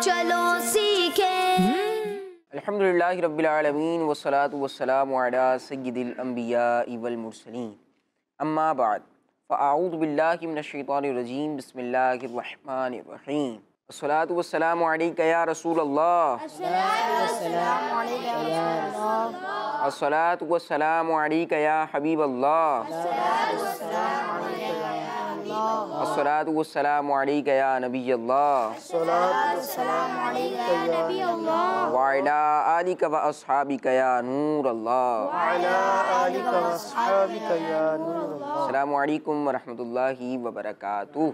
चलो सीखें। अल्हम्दुलिल्लाहि रब्बिल आलमीन वस्सलातु वस्सलामु अला सय्यिदिल अंबिया वल मुरसलीन अम्मा बाद फ़अऊज़ु बिल्लाहि मिनश शैतानिर रजीम बिस्मिल्लाहिर रहमानिर रहीम अस्सलातु वस्सलामु अलैका या रसूलल्लाह अस्सलातु वस्सलामु अलैका या हबीबल्लाह अस्सलातु वस्सलामु अलैका या नबियल्लाह व अला आलिका व अस्हाबिका या नूरल्लाह। अस्सलामु अलैकुम व रहमतुल्लाहि व बरकातुहू।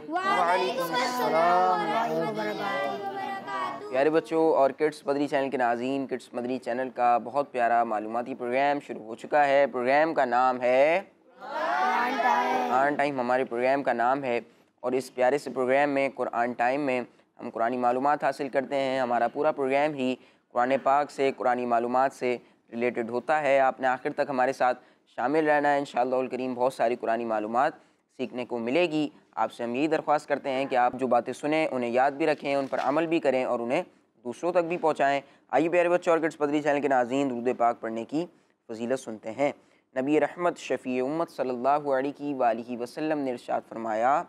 प्यारे बच्चों और किड्स मदरी चैनल के नाज़रीन, किड्स मदरी चैनल का बहुत प्यारा मालूमाती प्रोग्राम शुरू हो चुका है। प्रोग्राम का नाम है कुरान टाइम। हमारे प्रोग्राम का नाम है और इस प्यारे से प्रोग्राम में कुरान टाइम में हम कुरानी मालूमात हासिल करते हैं। हमारा पूरा प्रोग्राम ही कुरान पाक से, कुरानी मालूमात से रिलेटेड होता है। आपने आखिर तक हमारे साथ शामिल रहना है। इंशाअल्लाह करीम बहुत सारी कुरानी मालूमात सीखने को मिलेगी। आपसे हम यही दरख्वास्त करते हैं कि आप जो बातें सुने उन्हें याद भी रखें, उन पर अमल भी करें और उन्हें दूसरों तक भी पहुँचाएँ। आइए प्यारे बच्चों और किड्स मदरी चैनल के नाज़रीन, दुरूद पाक पढ़ने की फजीलत सुनते हैं। नबी रहमत शफ़ी उम्मत सल्लल्लाहु अलैहि वसल्लम ने इरशाद फरमाया,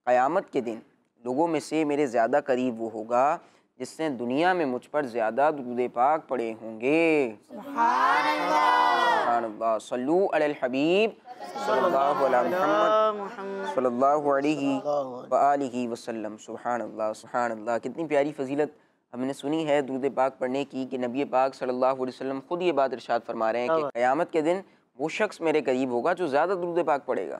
क़यामत के दिन लोगों में से मेरे ज़्यादा करीब वो होगा जिसने दुनिया में मुझ पर ज़्यादा दुरूद पाक पढ़े होंगे। सुभान अल्लाह। सल्लू अलल हबीब सल्लल्लाहु अला मुहम्मद सल्लल्लाहु अलैहि व आलिहि वसल्लम। सुभान अल्लाह, सुभान अल्लाह। कितनी प्यारी फजीलत हमने सुनी है दुरूद पाक पढ़ने की कि नबी पाक सल्लल्लाहु अलैहि वसल्लम ख़ुद ये बात इरशाद फरमा रहे हैं कि क़यामत के दिन वो शख्स मेरे करीब होगा जो ज़्यादा दुरूद पाक पढ़ेगा।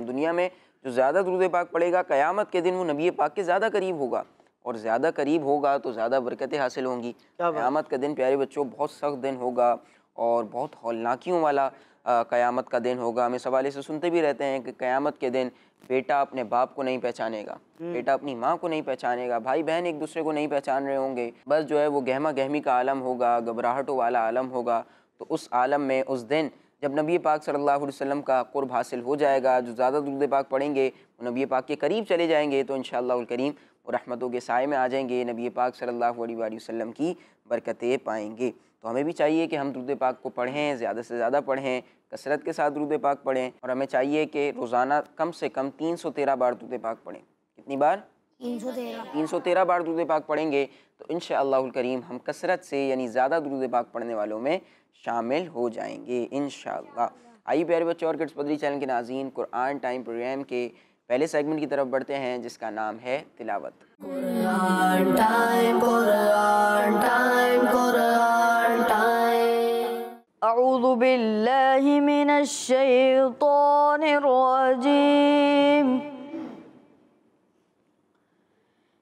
दुनिया में जो ज़्यादा दुरूद पाक पढ़ेगा, क़यामत के दिन वो नबी पाक के ज़्यादा करीब होगा और ज़्यादा करीब होगा तो ज़्यादा बरकतें हासिल होंगी। क़यामत का दिन प्यारे बच्चों बहुत सख्त दिन होगा और बहुत हौलनाकियों वाला क़यामत का दिन होगा। हम इस हवाले से सुनते भी रहते हैं कि क़यामत के दिन बेटा अपने बाप को नहीं पहचानेगा, बेटा अपनी माँ को नहीं पहचानेगा, भाई बहन एक दूसरे को नहीं पहचान रहे होंगे। बस जो है वो गहमा गहमी का आलम होगा, घबराहटों वाला आलम होगा। तो उस आलम में उस दिन जब नबी पाक सल्लल्लाहु अलैहि वसल्लम का कुर्ब हासिल हो जाएगा, जो ज़्यादा दुरूद पाक पढ़ेंगे वो नबी पाक के करीब चले जाएंगे, तो इंशाअल्लाह करीम वो रहमतों के साए में आ जाएंगे, नबी पाक सल्लल्लाहु अलैहि वसल्लम की बरकतें पाएंगे। तो हमें भी चाहिए कि हम दुरूद पाक को पढ़ें, ज़्यादा से ज़्यादा पढ़ें, कसरत के साथ दुरूद पाक पढ़ें और हमें चाहिए कि रोज़ाना कम से कम 313 बार दुरूद पाक पढ़ें। कितनी बार? 313 बार दुरूद पाक पढ़ेंगे तो इंशाअल्लाह करीम हम कसरत से यानी ज़्यादा दुरूद पाक पढ़ने वालों में शामिल हो जाएंगे इंशाअल्लाह। आइए प्यारे बच्चों और किड्स मदरी चैनल के नाज़रीन, कुरान टाइम प्रोग्राम के पहले सेगमेंट की तरफ बढ़ते हैं जिसका नाम है तिलावत। Quran time, Quran time, Quran time. अऊज़ु बिल्लाहि मिनश शैतानिर रजीम।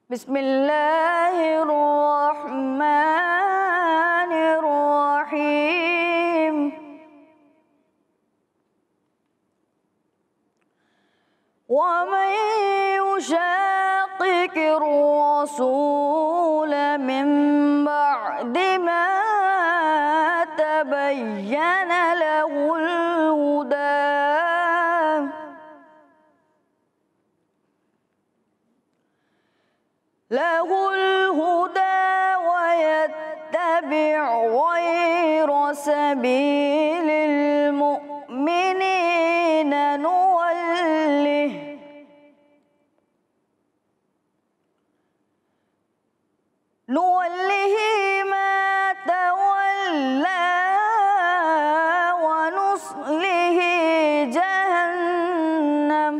बिस्मिल्लाहिर रहमानिर रहीम। वमन युशाक़िक़िर रसूल मिन बअदि मा तबय्यन लहुल हुदा वयत्तबि' गैर सबीलिल मुअ्मिनीन नुवल्लिहि मा तवल्ला व नुस्लिहि जहन्नम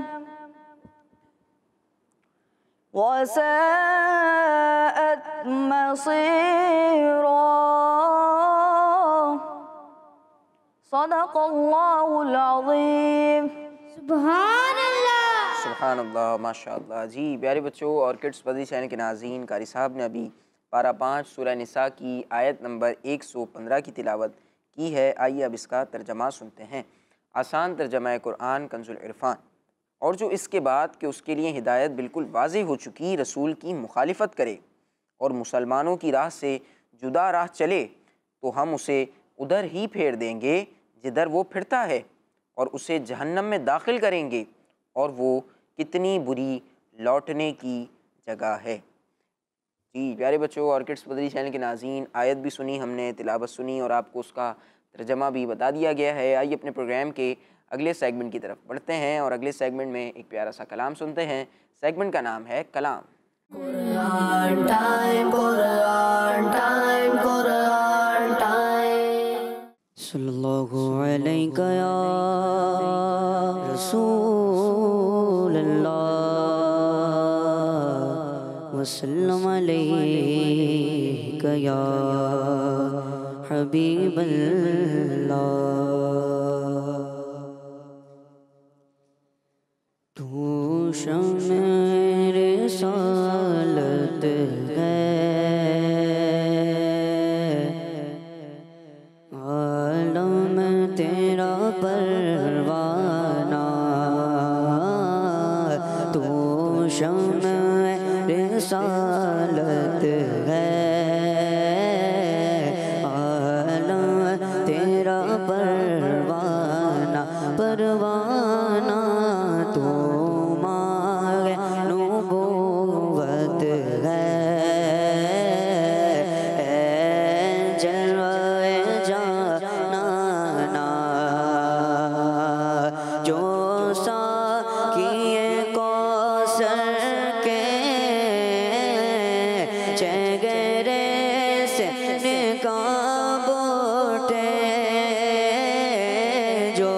वसाअत मसीरा। सदक़ल्लाहुल अज़ीम। सुभान अल्लाह, सुभान अल्लाह, माशाअल्लाह। जी प्यारे बच्चों और किड्स मदरी चैनल के नाज़रीन, कारी साहब ने अभी पारा 5 सूरह निसा की आयत नंबर 115 की तिलावत की है। आइए अब इसका तर्जमा सुनते हैं। आसान तर्जमा कुरान कंजुल इरफान। और जो इसके बाद कि उसके लिए हिदायत बिल्कुल वाज़ेह हो चुकी रसूल की मुखालिफत करे और मुसलमानों की राह से जुदा राह चले तो हम उसे उधर ही फेर देंगे जिधर वो फिरता है और उसे जहन्नम में दाखिल करेंगे और वो कितनी बुरी लौटने की जगह है। जी प्यारे बच्चों और किड्स मदरी चैनल के नाज़रीन, आयत भी सुनी हमने, तिलावत सुनी और आपको उसका तर्जमा भी बता दिया गया है। आइए अपने प्रोग्राम के अगले सेगमेंट की तरफ बढ़ते हैं और अगले सेगमेंट में एक प्यारा सा कलाम सुनते हैं। सेगमेंट का नाम है कलाम। Quran time, Quran time, Quran time. सल्लल्लाहु अलैका या रसूल अल्लाह वसल्लम अलैका या हबीब अल्लाह। तू शम्ए रिसालत है, आलम तेरा परवाना। तू शम्ए रिसालत है, आलम तेरा परवाना। परवाना तू मांगे नबूवत है, जलवाए जाना जो साकिए कौसर के चेहरे से निकाब उठे। जो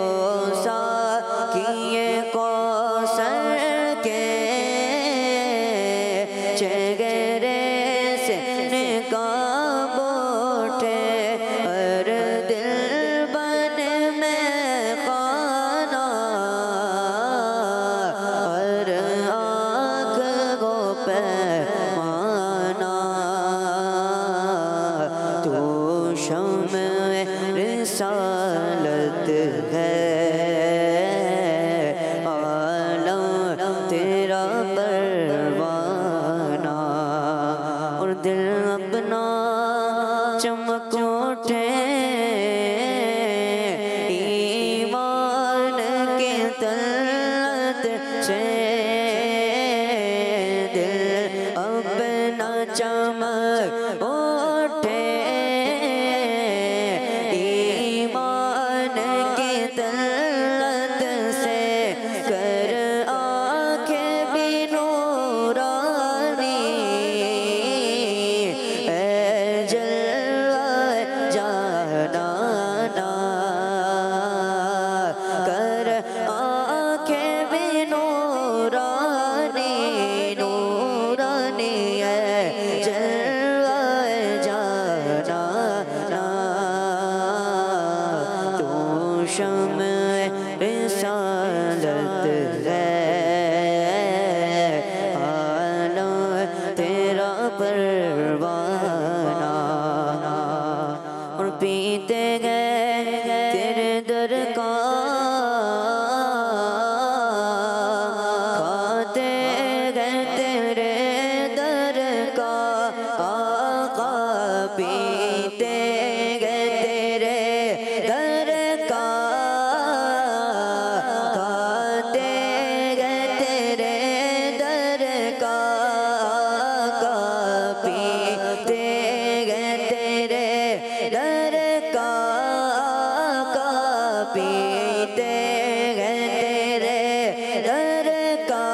साकिए कौसर के चेहरे से निकाब उठे। हर दिल बन में खाना, हर आँख को पैमाना। तू शम्ए रिसालत है, आलम तेरा परवाना। और दिल अपना चमक उठे ईमान के तलत से। दिल अपना चमक उठे ईमान के तलत से। कर आँखें भी नूरानी, जलवाए जाना। कर आँखें भी नूरानी, नूरानी है जलवाए जाना। तू शम्ए रिसालत है, आलम तेरा परवाना। और पीते गए तेरे दर का, खाते गए तेरे दर का। आका पीते गए तेरे दर का, खाते गए तेरे दर का। आका पीते गए तेरे दर का, आका पीते गए तेरे दर का।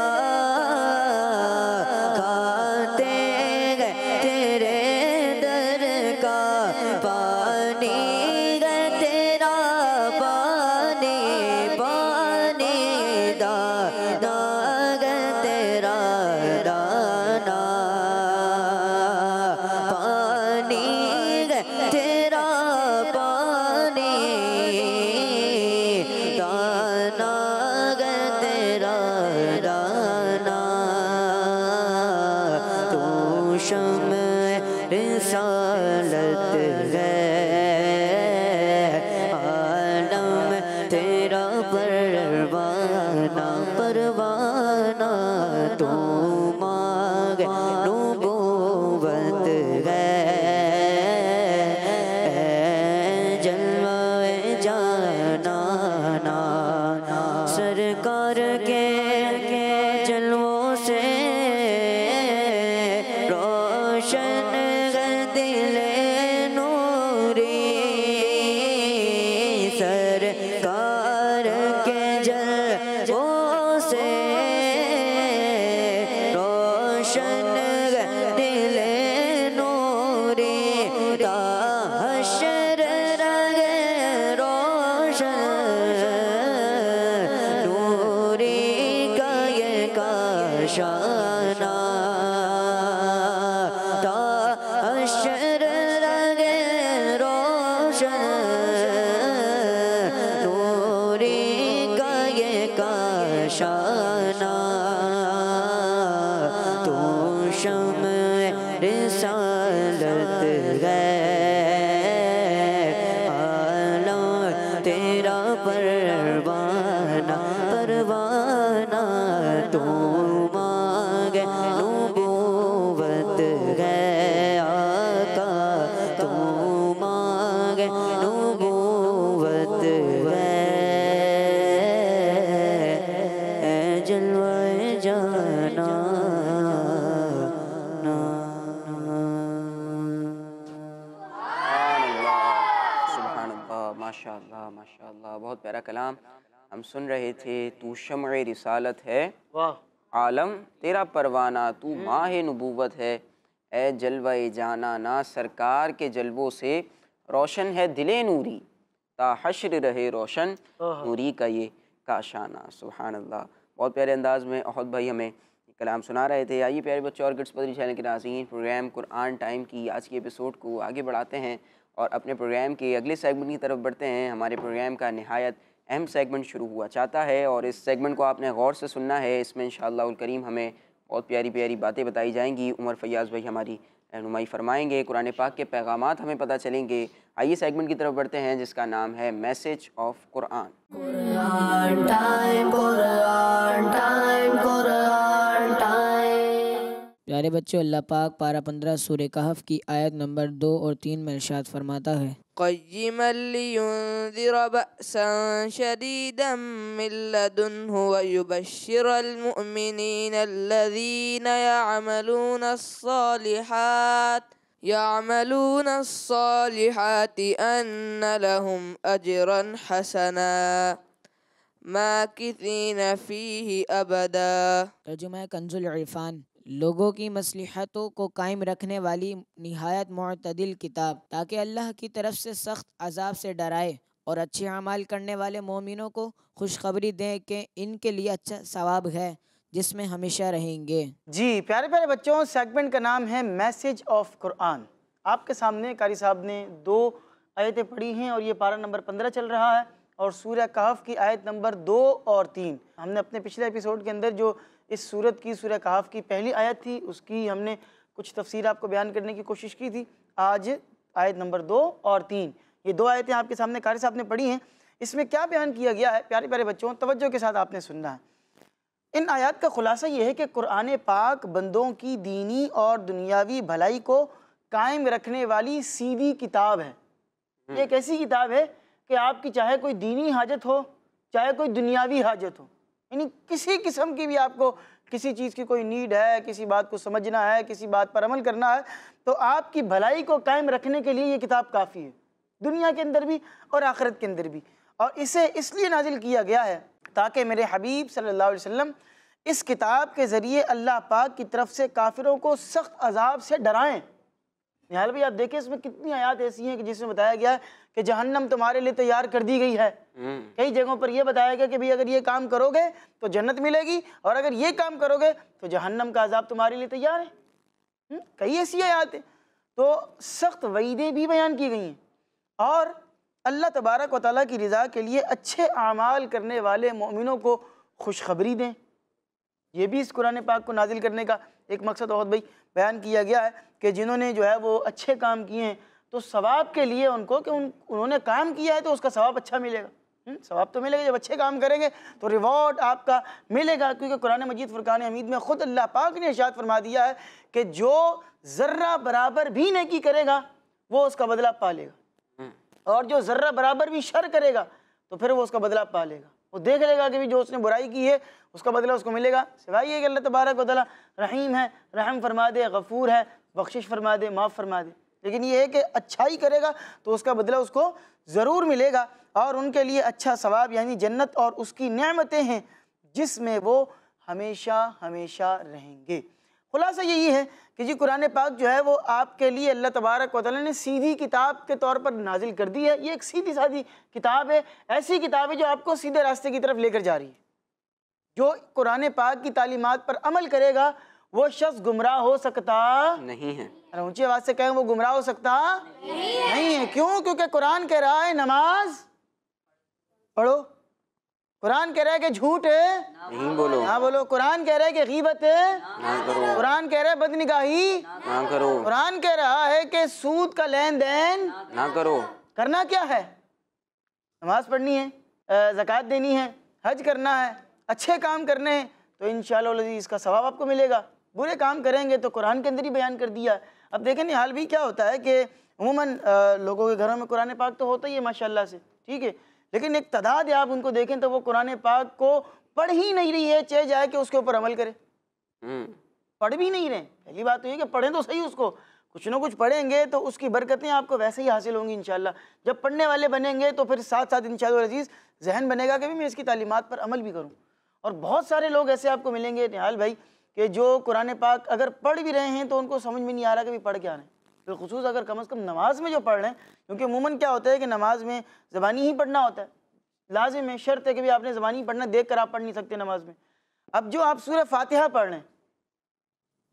खाते गए तेरे दर का, पानी गए तेरा पानी, पानी दाना गए तेरा दाना। पानी गए तेरा पानी, दाना गए तेरा दाना। तू शम्ए रिसालत है, आलम तेरा परवाना। परवाना तू मांगे नबूवत है, जलवाए जाना। सरकार के जलवों से रोशन दिल नूरी सरकार के जलवों से रोशन दिल नूरी हशर रगे रोशन नूरी का ये काशाना हशर रगे रोशन नूरी का ये काशाना तू शम्अ रिसालत है आलम तेरा परवाना परवाना तू मांगे नबूवत है आका तू मांगे नबूवत है जलवाए जाना सुभानअल्लाह, माशाअल्लाह माशाअल्लाह, बहुत प्यारा कलाम हम सुन रहे थे। तू शम्अ रिसालत है, आलम तेरा परवाना, तू माह नबूवत है, ए जलवाए जाना ना सरकार के जलवों से रोशन है दिले नूरी, ता हश्र रहे रोशन नूरी का ये काशाना। सुभानअल्लाह, बहुत प्यारे अंदाज में अहद भाई हमें कलाम सुना रहे थे। आइए प्यारे बच्चों और किड्स मदरी चैनल के नाज़रीन, प्रोग्राम कुरान टाइम की आज के एपिसोड को आगे बढ़ाते हैं और अपने प्रोग्राम के अगले सेगमेंट की तरफ बढ़ते हैं। हमारे प्रोग्राम का नहायत अहम सेगमेंट शुरू हुआ चाहता है और इस सेगमेंट को आपने गौर से सुनना है। इसमें इंशाअल्लाह उल करीम हमें बहुत प्यारी प्यारी बातें बताई जाएंगी। उमर फैयाज़ भाई हमारी रहनुमाई फरमाएंगे, कुरान पाक के पैगामात हमें पता चलेंगे। आइए सेगमेंट की तरफ बढ़ते हैं जिसका नाम है message of Quran. Quran time, Quran time, Quran time. प्यारे बच्चों, अल्लाह पाक पारा 15 सूरह कहफ की आयत नंबर 2 और 3 में इरशाद फरमाता है, क़य्यिमन लियुन्ज़िर बअसन शदीदन मिन लदुन्हु व युबश्शिरल मुअ्मिनीन अल्लज़ीना यअमलून अस्सालिहाति अन्न लहुम अजरन हसना माकिसीन फीही अबदा। तर्जुमा कंजुल इरफान, लोगों की मसलिहतों को कायम रखने वाली निहायत मुअतदिल किताब, ताकि अल्लाह की तरफ से सख्त अजाब से डराए और अच्छे अमाल करने वाले मोमिनों को खुशखबरी दें कि इनके लिए अच्छा सवाब है जिसमें हमेशा रहेंगे। जी प्यारे प्यारे बच्चों, सेगमेंट का नाम है मैसेज ऑफ कुरान। आपके सामने कारी साहब ने 2 आयतें पढ़ी हैं और ये पारा नंबर 15 चल रहा है और सूरह कहफ की आयत नंबर 2 और 3। हमने अपने पिछले एपिसोड के अंदर जो इस सूरत की सूरह कहफ की पहली आयत थी उसकी हमने कुछ तफसीर आपको बयान करने की कोशिश की थी। आज आयत नंबर 2 और 3, ये 2 आयतें आपके सामने कारी साहब ने पढ़ी हैं। इसमें क्या बयान किया गया है प्यारे प्यारे बच्चों, तवज्जो के साथ आपने सुनना है। इन आयत का खुलासा ये है कि कुरान पाक बंदों की दीनी और दुनियावी भलाई को कायम रखने वाली सीधी किताब है। ये एक ऐसी किताब है कि आपकी चाहे कोई दीनी हाजत हो चाहे कोई दुनियावी हाजत हो, यानी किसी किस्म की भी आपको किसी चीज़ की कोई नीड है, किसी बात को समझना है, किसी बात पर अमल करना है, तो आपकी भलाई को कायम रखने के लिए ये किताब काफ़ी है, दुनिया के अंदर भी और आखिरत के अंदर भी। और इसे इसलिए नाजिल किया गया है ताकि मेरे हबीब सल्लल्लाहु अलैहि वसल्लम इस किताब के ज़रिए अल्लाह पाक की तरफ से काफिरों को सख्त अजाब से डराएं। निहाल भाई आप देखें इसमें कितनी आयत ऐसी हैं कि जिसमें बताया गया है कि जहन्नम तुम्हारे लिए तैयार कर दी गई है। कई जगहों पर यह बताया गया कि भाई अगर ये काम करोगे तो जन्नत मिलेगी और अगर ये काम करोगे तो जहन्नम का अजाब तुम्हारे लिए तैयार है। कई ऐसी आयत हैं तो सख्त वईदें भी बयान की गई हैं और अल्लाह तबारक व तआला की रज़ा के लिए अच्छे आमाल करने वाले मोमिनों को खुशखबरी दें। ये भी इस कुरान पाक को नाजिल करने का एक मकसद और भाई बयान किया गया है कि जिन्होंने जो है वो अच्छे काम किए हैं तो सवाब के लिए उनको कि उन्होंने काम किया है तो उसका सवाब अच्छा मिलेगा। सवाब तो मिलेगा, जब अच्छे काम करेंगे तो रिवॉर्ड आपका मिलेगा, क्योंकि कुरान मजीद फुरकान हमीद में ख़ुद अल्लाह पाक ने इरशाद फरमा दिया है कि जो ज़र्रा बराबर भी नेकी करेगा वो उसका बदला पा लेगा और जो ज़र्रा बराबर भी शर करेगा तो फिर वो उसका बदला पा लेगा। वो देख लेगा कि भी जो उसने बुराई की है उसका बदला उसको मिलेगा। सिवाय ये कि अल्लाह तबारक व तआला रहीम है, रहम फरमा दे, गफ़ूर है, बख्शिश फरमा दे, माफ़ फरमा दे। लेकिन ये है कि अच्छाई करेगा तो उसका बदला उसको ज़रूर मिलेगा और उनके लिए अच्छा सवाब यानी जन्नत और उसकी नेमतें हैं जिसमें वो हमेशा हमेशा रहेंगे। खुलासा यही है कि जी कुरान पाक जो है वो आपके लिए अल्लाह तबारक व तआला ने सीधी किताब के तौर पर नाजिल कर दी है। ये एक सीधी सादी किताब है, ऐसी किताब है जो आपको सीधे रास्ते की तरफ लेकर जा रही है। जो कुरान पाक की तालीमात पर अमल करेगा वो शख्स गुमराह हो सकता नहीं है। अरे ऊंची आवाज़ से कहें, वो गुमराह हो सकता नहीं है। क्यों? क्योंकि कुरान कह रहा है नमाज पढ़ो, कुरान कह रहा है कि झूठ नहीं बोलो, ना बोलो, कुरान कह रहा है कि गीबत ना करो, कुरान कह रहा है बदनिगाही ना करो, कुरान कह रहा है कि सूद का लेन देन ना करो। करना क्या है? नमाज पढ़नी है, ज़कात देनी है, हज करना है, अच्छे काम करने हैं, तो इंशाअल्लाह इसका सवाब आपको मिलेगा। बुरे काम करेंगे तो कुरान के अंदर ही बयान कर दिया। अब देखें हाल भी क्या होता है कि अमूमन लोगों के घरों में कुरान पाक तो होता ही है माशाल्लाह से, ठीक है, लेकिन एक तादाद आप उनको देखें तो वो कुरान पाक को पढ़ ही नहीं रही है, चाहे जाए कि उसके ऊपर अमल करे। पढ़ भी नहीं रहे। पहली बात तो ये कि पढ़ें तो सही, उसको कुछ ना कुछ पढ़ेंगे तो उसकी बरकतें आपको वैसे ही हासिल होंगी इंशाल्लाह। जब पढ़ने वाले बनेंगे तो फिर साथ साथ इंशाअल्लाह अज़ीज़ जहन बनेगा कि भी मैं इसकी तालीमात पर अमल भी करूँ। और बहुत सारे लोग ऐसे आपको मिलेंगे निहाल भाई कि जो कुरान पाक अगर पढ़ भी रहे हैं तो उनको समझ में नहीं आ रहा कि भी पढ़ क्या रहे हैं। बिलखुसूस अगर कम से कम नमाज में जो पढ़ रहे हैं, क्योंकि अमूमन क्या होता है कि नमाज में ज़बानी ही पढ़ना होता है, लाजिम है, शर्त है कि भी आपने ज़बानी पढ़ना, देख कर आप पढ़ नहीं सकते नमाज में। अब जो आप सूरह फातिहा पढ़ रहे हैं,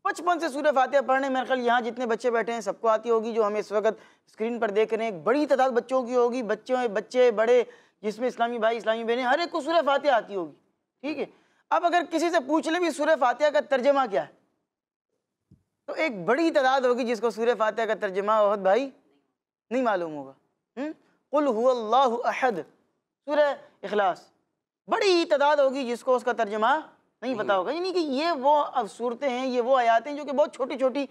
बचपन से सूरह फातिहा पढ़ने, मेरे ख्याल यहाँ जितने बच्चे बैठे हैं सबको आती होगी, जो हमें इस वक्त स्क्रीन पर देख रहे हैं एक बड़ी तादाद बच्चों की होगी, बच्चे बड़े, जिसमें इस्लामी भाई इस्लामी बहनें, हर एक को सूरह फातिहा आती होगी, ठीक है। अब अगर किसी से पूछ ले भी सूरह फातिहा का तर्जमा क्या है, तो एक बड़ी तादाद होगी जिसको सूरह फातिहा का तर्जमा बहुत भाई नहीं मालूम होगा। कुल हुवल्लाहु अहद, सूरह इखलास, बड़ी तादाद होगी जिसको उसका तर्जमा नहीं पता होगा। यानी कि ये वो सूरतें हैं, ये वो आयातें हैं जो कि बहुत छोटी छोटी,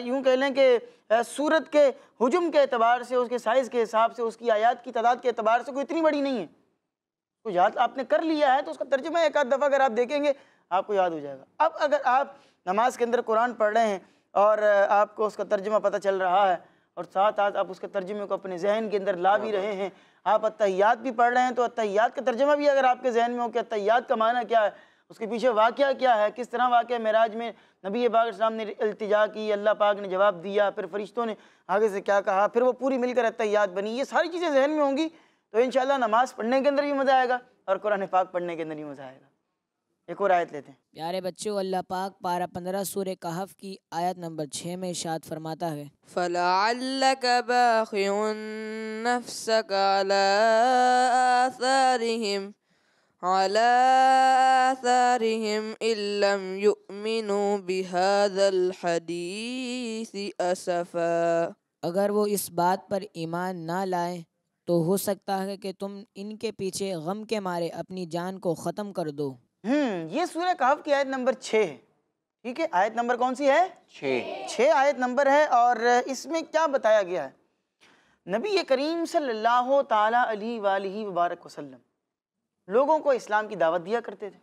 यूँ कह लें कि सूरत के हुजुम के अतबार से, उसके साइज़ के हिसाब से, उसकी आयात की तादाद के अतबार से कोई इतनी बड़ी नहीं है। तो याद आपने कर लिया है तो उसका तर्जुमा एक आध दफ़ा अगर आप देखेंगे आपको याद हो जाएगा। अब अगर आप नमाज के अंदर कुरान पढ़ रहे हैं और आपको उसका तर्जुमा पता चल रहा है और साथ साथ आप उसके तर्जुमे को अपने जहन के अंदर ला भी रहे हैं, आप अत्तहियात भी पढ़ रहे हैं, तो अत्तहियात का तर्जुमा भी अगर आपके जहन में हो कि अत्तहियात का माना क्या है, उसके पीछे वाक़या क्या है, किस तरह वाक़या मेराज में नबी पाक इस्लाम ने इल्तिजा की, अल्लाह पाक ने जवाब दिया, फिर फरिश्तों ने आगे से क्या कहा, फिर वो पूरी मिलकर अत्तहियात बनी, ये सारी चीज़ें जहन में होंगी तो इंशाअल्लाह नमाज पढ़ने के अंदर भी मज़ा आएगा और कुरान पाक पढ़ने के अंदर भी मज़ा आएगा। एक और आयत लेते हैं। प्यारे बच्चों, अल्लाह पाक पारा 15 सूरह कहफ की आयत नंबर 6 में इरशाद फरमाता है, फलअल्लक बाखिउन नफ्सक अला आथारिहिम इल्लम युमिनु बिहादल हदीस असफा। अगर वो इस बात पर ईमान ना लाएं तो हो सकता है कि तुम इनके पीछे गम के मारे अपनी जान को ख़त्म कर दो। ये सूरह कहफ की आयत नंबर 6 है, ठीक है। आयत नंबर कौन सी है? 6 आयत नंबर है। और इसमें क्या बताया गया है? नबी करीम सल्लल्लाहु ताला अलैहि वसल्लम लोगों को इस्लाम की दावत दिया करते थे।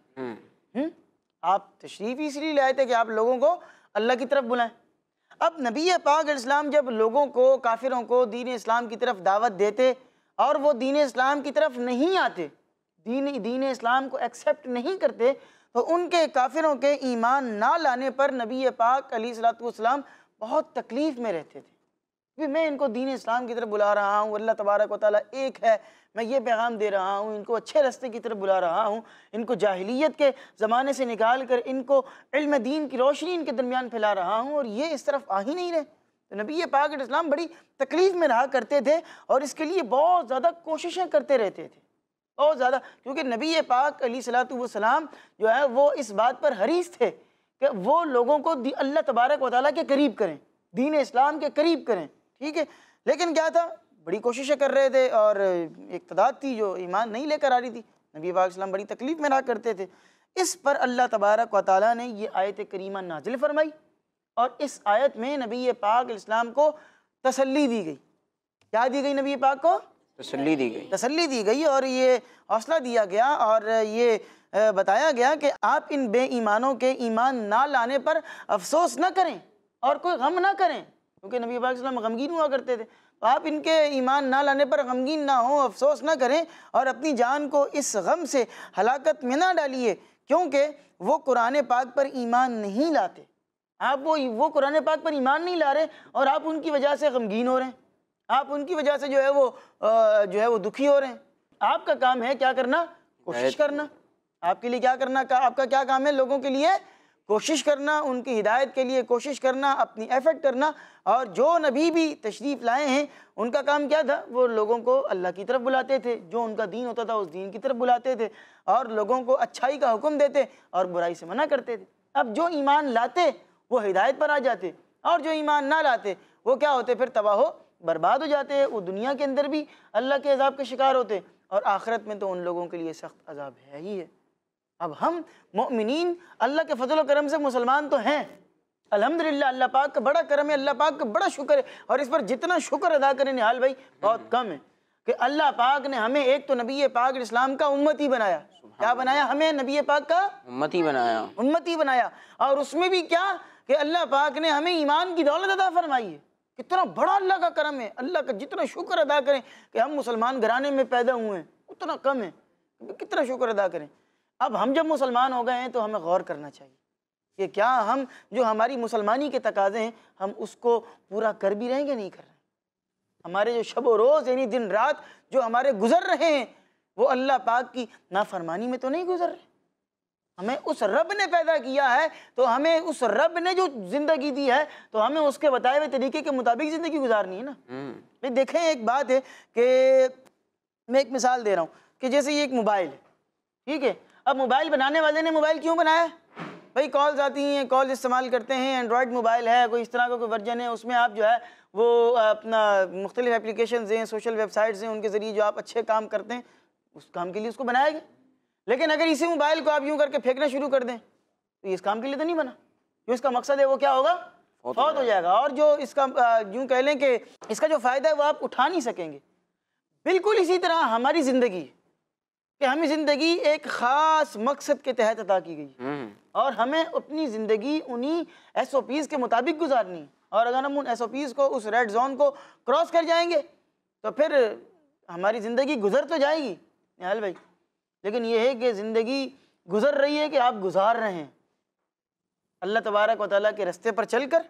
आप तशरीफ इसलिए ले आए थे कि आप लोगों को अल्लाह की तरफ बुलाएं। अब नबी पाक इस्लाम जब लोगों को, काफिरों को दीन इस्लाम की तरफ दावत देते और वो दीन इस्लाम की तरफ नहीं आते, दीन इस्लाम को एक्सेप्ट नहीं करते, तो उनके काफिरों के ईमान ना लाने पर नबी पाक अलैहिस्सलाम बहुत तकलीफ़ में रहते थे कि मैं इनको दीन इस्लाम की तरफ बुला रहा हूँ, अल्लाह तबारक व तआला एक है, मैं ये पैगाम दे रहा हूँ, इनको अच्छे रास्ते की तरफ बुला रहा हूँ, इनको जाहिलियत के ज़माने से निकाल कर इनको इल्म दीन की रोशनी इनके दरमियान फैला रहा हूँ, और ये इस तरफ आ ही नहीं रहे। तो नबी पाक इस्लाम बड़ी तकलीफ़ में रहा करते थे और इसके लिए बहुत ज़्यादा कोशिशें करते रहते थे, बहुत ज़्यादा, क्योंकि नबी पाक अलैहिस्सलाम जो है वो इस बात पर हरीस थे कि वो लोगों को अल्लाह तबारक व तआला के करीब करें, दीन इस्लाम के करीब करें, ठीक है। लेकिन क्या था, बड़ी कोशिशें कर रहे थे और एक तादाद थी जो ईमान नहीं लेकर आ रही थी। नबी पाक इस्लाम बड़ी तकलीफ़ में रहा करते थे। इस पर अल्लाह तबारक व तआला ने ये आयत करीमा नाजिल फरमाई और इस आयत में नबी पाक इस्लाम को तसल्ली दी गई। क्या दी गई? नबी पाक को तसल्ली दी गई और ये हौसला दिया गया और ये बताया गया कि आप इन बेईमानों के ईमान ना लाने पर अफसोस न करें, और कोई गम ना करें, क्योंकि नबी पाक सल्लल्लाहु अलैहि वसल्लम गमगीन हुआ करते थे। तो आप इनके ईमान ना लाने पर गमगीन ना हो, अफसोस ना करें और अपनी जान को इस गम से हलाकत में ना डालिए, क्योंकि वो कुरान पाक पर ईमान नहीं लाते। आप वो कुरान पाक पर ईमान नहीं ला रहे और आप उनकी वजह से गमगीन हो रहे हैं, आप उनकी वजह से जो है वो दुखी हो रहे हैं। आपका काम है क्या करना? कोशिश करना। आपके लिए क्या करना? आपका क्या काम है? लोगों के लिए कोशिश करना, उनकी हिदायत के लिए कोशिश करना, अपनी एफर्ट करना। और जो नबी भी तशरीफ़ लाए हैं उनका काम क्या था? वो लोगों को अल्लाह की तरफ बुलाते थे, जो उनका दीन होता था उस दीन की तरफ बुलाते थे और लोगों को अच्छाई का हुक्म देते और बुराई से मना करते थे। अब जो ईमान लाते वो हिदायत पर आ जाते और जो ईमान ना लाते वो क्या होते? फिर तबाह बर्बाद हो जाते हैं। वो दुनिया के अंदर भी अल्लाह के अज़ाब के शिकार होते और आखिरत में तो उन लोगों के लिए सख्त अज़ाब है ही है। अब हम मोमिनीन अल्लाह के फजल व करम से मुसलमान तो हैं, अल्हम्दुलिल्लाह, अल्लाह पाक का बड़ा करम है, अल्लाह पाक का बड़ा शुक्र है। और इस पर जितना शुक्र अदा करें निहाल भाई बहुत कम है कि अल्लाह पाक ने हमें एक तो नबी पाक इस्लाम का उम्मती बनाया। क्या बनाया? हमें नबी पाक का उम्मती बनाया। और उसमें भी क्या कि अल्लाह पाक ने हमें ईमान की दौलत अदा फरमाई है। कितना बड़ा अल्लाह का करम है। अल्लाह का जितना शुक्र अदा करें कि हम मुसलमान घराने में पैदा हुए हैं उतना कम है, कितना शुक्र अदा करें। अब हम जब मुसलमान हो गए हैं तो हमें गौर करना चाहिए कि क्या हम जो हमारी मुसलमानी के तकाज़े हैं हम उसको पूरा कर भी रहेंगे, नहीं कर रहे। हमारे जो शब व रोज़ यानी दिन रात जो हमारे गुजर रहे हैं वो अल्लाह पाक की नाफरमानी में तो नहीं गुजर रहे। हमें उस रब ने पैदा किया है तो हमें उस रब ने जो ज़िंदगी दी है तो हमें उसके बताए हुए तरीके के मुताबिक ज़िंदगी गुजारनी है ना। भाई देखें, एक बात है कि मैं एक मिसाल दे रहा हूँ कि जैसे ये एक मोबाइल है, ठीक है। अब मोबाइल बनाने वाले ने मोबाइल क्यों बनाया? भाई कॉल्स आती हैं, कॉल इस्तेमाल करते हैं, एंड्रॉयड मोबाइल है, कोई इस तरह का कोई वर्जन है, उसमें आप जो है वो अपना मुख्तलिफ एप्लीकेशंस हैं, सोशल वेबसाइट्स हैं, उनके ज़रिए जो आप अच्छे काम करते हैं उस काम के लिए उसको बनाया गया। लेकिन अगर इसी मोबाइल को आप यूँ करके फेंकना शुरू कर दें तो इस काम के लिए तो नहीं बना। जो इसका मकसद है वो क्या होगा? फौत हो जाएगा। और जो इसका यूँ कह लें कि इसका जो फ़ायदा है वो आप उठा नहीं सकेंगे। बिल्कुल इसी तरह हमारी ज़िंदगी कि हमें ज़िंदगी एक ख़ास मकसद के तहत अदा की गई और हमें अपनी ज़िंदगी उन्हीं SOPs के मुताबिक गुजारनी है। और अगर हम उन SOPs को, उस रेड जोन को क्रॉस कर जाएंगे तो फिर हमारी ज़िंदगी गुजर तो जाएगी निहाल भाई, लेकिन ये है कि ज़िंदगी गुजर रही है कि आप गुजार रहे हैं। अल्लाह तबारक व तआला के रास्ते पर चलकर,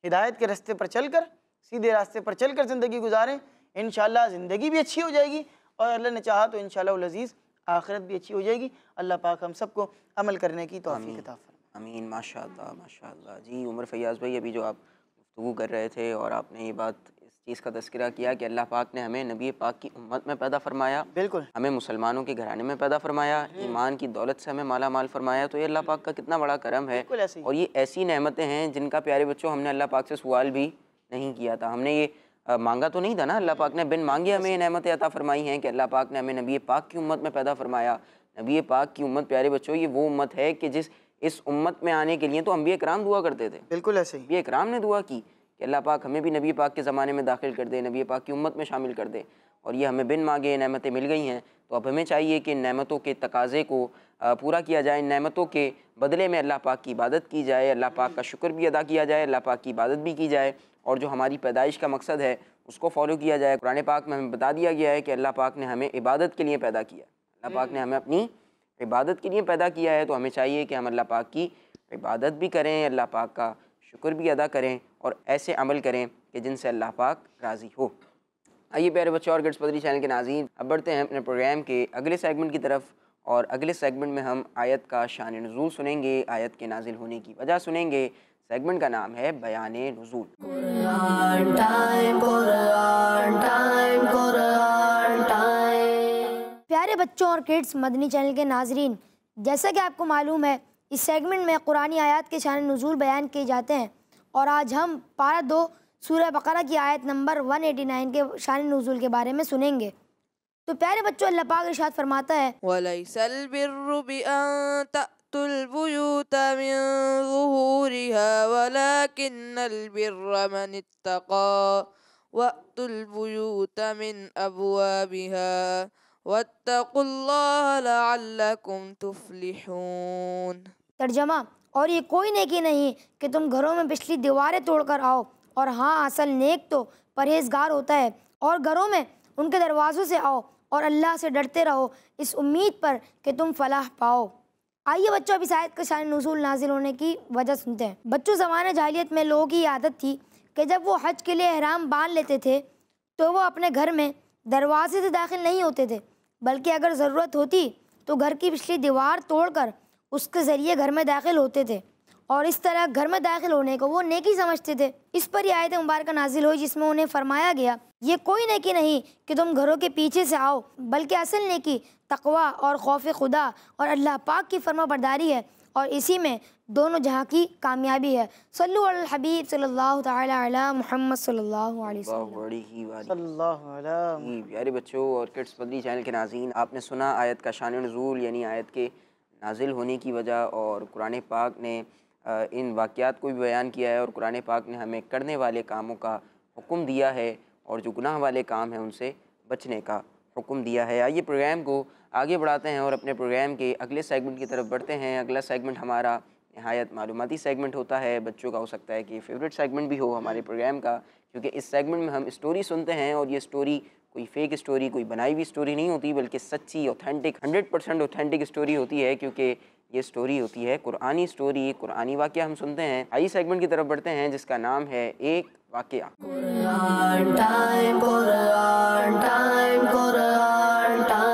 हिदायत के रास्ते पर चलकर, सीधे रास्ते पर चलकर ज़िंदगी गुजारें। इंशाअल्लाह ज़िंदगी भी अच्छी हो जाएगी और अल्लाह ने चाहा तो इंशाअल्लाह उल अज़ीज़ आखिरत भी अच्छी हो जाएगी। अल्लाह पाक हम सबको अमल करने की तौफीक अता फरमाए। आमीन। माशाअल्लाह माशाअल्लाह। जी उमर फैयाज़ भाई, अभी जो आप गुफ्तगू कर रहे थे और आपने ये बात इस चीज़ का तज़किरा किया कि अल्लाह पाक ने हमें नबी पाक की उम्मत में पैदा फरमाया, बिल्कुल हमें मुसलमानों के घराने में पैदा फरमाया, ईमान की दौलत से हमें माला माल फरमाया, तो ये अल्लाह पाक का कितना बड़ा करम है। और ये ऐसी नेमतें हैं जिनका प्यारे बच्चों हमने अल्लाह पाक से सवाल भी नहीं किया था। हमने ये मांगा तो नहीं था ना, अल्लाह पाक ने बिन मांगे हमें ये नेमतें अता फरमाई हैं कि अल्लाह पाक ने हमें नबी पाक की उम्मत में पैदा फरमाया। नबी पाक की उम्मत प्यारे बच्चों ये वो उम्मत है कि इस उम्मत में आने के लिए तो अंबिया इकराम दुआ करते थे। बिल्कुल ऐसे ही अंबिया इकराम ने दुआ की कि अल्लाह पाक हमें भी नबी पाक के ज़माने में दाखिल कर दे, नबी पाक की उम्मत में शामिल कर दे। और ये हमें बिन मांगे नेमतें मिल गई हैं, तो अब हमें चाहिए कि नेमतों के तकाज़े को पूरा किया जाए, नेमतों के बदले में अल्लाह पाक की इबादत की जाए, अल्लाह पाक का शुक्र भी अदा किया जाए, अल्लाह पाक की इबादत भी की जाए और जो हमारी पैदाइश का मकसद है उसको फॉलो किया जाए। कुरान पाक में हमें बता दिया गया है कि अल्लाह पाक ने हमें इबादत के लिए पैदा किया, अल्लाह पाक ने हमें अपनी इबादत के लिए पैदा किया है। तो हमें चाहिए कि हम अल्लाह पाक की इबादत भी करें, अल्लाह पाक का शुक्र भी अदा करें और ऐसे अमल करें कि जिनसे अल्लाह पाक राज़ी हो। आइए प्यारे बच्चों और किड्स मदनी चैनल के नाज़रीन, अब बढ़ते हैं अपने प्रोग्राम के अगले सेगमेंट की तरफ और अगले सेगमेंट में हम आयत का शान नुज़ूल सुनेंगे, आयत के नाजिल होने की वजह सुनेंगे। सेगमेंट का नाम है बयान नुज़ूल। Quran time, Quran time, Quran time. प्यारे बच्चों और किड्स मदनी चैनल के नाजरीन, जैसा कि आपको मालूम है इस सेगमेंट में कुरानी आयत के शान नुज़ूल बयान किए जाते हैं और आज हम पारा 2 सूरह बकरा की आयत नंबर 189 के शान नुज़ूल के बारे में सुनेंगे। तो प्यारे बच्चों, अल्लाह पाक इरशाद फरमाता है, वलैसल बिर्रु बिअन तअतुल बुयूता मिन ज़ुहूरिहा वलाकिन्नल बिर्रा मन इत्तक़ा वअतुल बुयूता मिन अबवाबिहा वत्तकुल्लाह लअल्लकुम तुफ्लिहून। तर्जमा, और ये कोई नेकी नहीं कि तुम घरों में पिछली दीवारें तोड़कर आओ, और हाँ, असल नेक तो परहेजगार होता है। और घरों में उनके दरवाज़ों से आओ और अल्लाह से डरते रहो इस उम्मीद पर कि तुम फलाह पाओ। आइए बच्चों, अब इस आयत का शान नुज़ूल नाजिल होने की वजह सुनते हैं। बच्चों, ज़माने जाहिलियत में लोगों की आदत थी कि जब वो हज के लिए एहराम बांध लेते थे तो वो अपने घर में दरवाजे से दाखिल नहीं होते थे, बल्कि अगर ज़रूरत होती तो घर की पिछली दीवार तोड़कर उसके ज़रिए घर में दाखिल होते थे, और इस तरह घर में दाखिल होने को वो नेकी समझते थे। इस पर यह आयत मुबारक नाजिल हुई जिसमें उन्हें फरमाया गया, ये कोई नेकी नहीं कि तुम घरों के पीछे से आओ, बल्कि असल नेकी तकवा और खौफ खुदा और अल्लाह पाक की फर्माबरदारी है, और इसी में दोनों जहाँ की कामयाबी है। सल्लु अल हबीब सल्लल्लाहु तआला अला मुहम्मद सल्लल्लाहु अलैहि वसल्लम। प्यारे बच्चों और किड्स मदनी चैनल के नाज़रीन, आपने सुना आयत का शान नुज़ूल यानी आयत के नाजिल होने की वजह, और कुरान पाक ने इन वाक़यात को भी बयान किया है, और कुरान पाक ने हमें करने वाले कामों का हुक्म दिया है और जो गुनाह वाले काम हैं उनसे बचने का हुक्म दिया है। आइए प्रोग्राम को आगे बढ़ाते हैं और अपने प्रोग्राम के अगले सेगमेंट की तरफ बढ़ते हैं। अगला सेगमेंट हमारा नहायत मालूमाती सेगमेंट होता है। बच्चों का हो सकता है कि फेवरेट सेगमेंट भी हो हमारे प्रोग्राम का, क्योंकि इस सेगमेंट में हम स्टोरी सुनते हैं, और ये स्टोरी कोई फेक स्टोरी, कोई बनाई हुई स्टोरी नहीं होती, बल्कि सच्ची ऑथेंटिक 100% ऑथेंटिक स्टोरी होती है, क्योंकि ये स्टोरी होती है कुरानी स्टोरी, कुरानी वाक़या हम सुनते हैं। आइए सेगमेंट की तरफ बढ़ते हैं जिसका नाम है एक वाक़या। Quran time, Quran time, Quran time.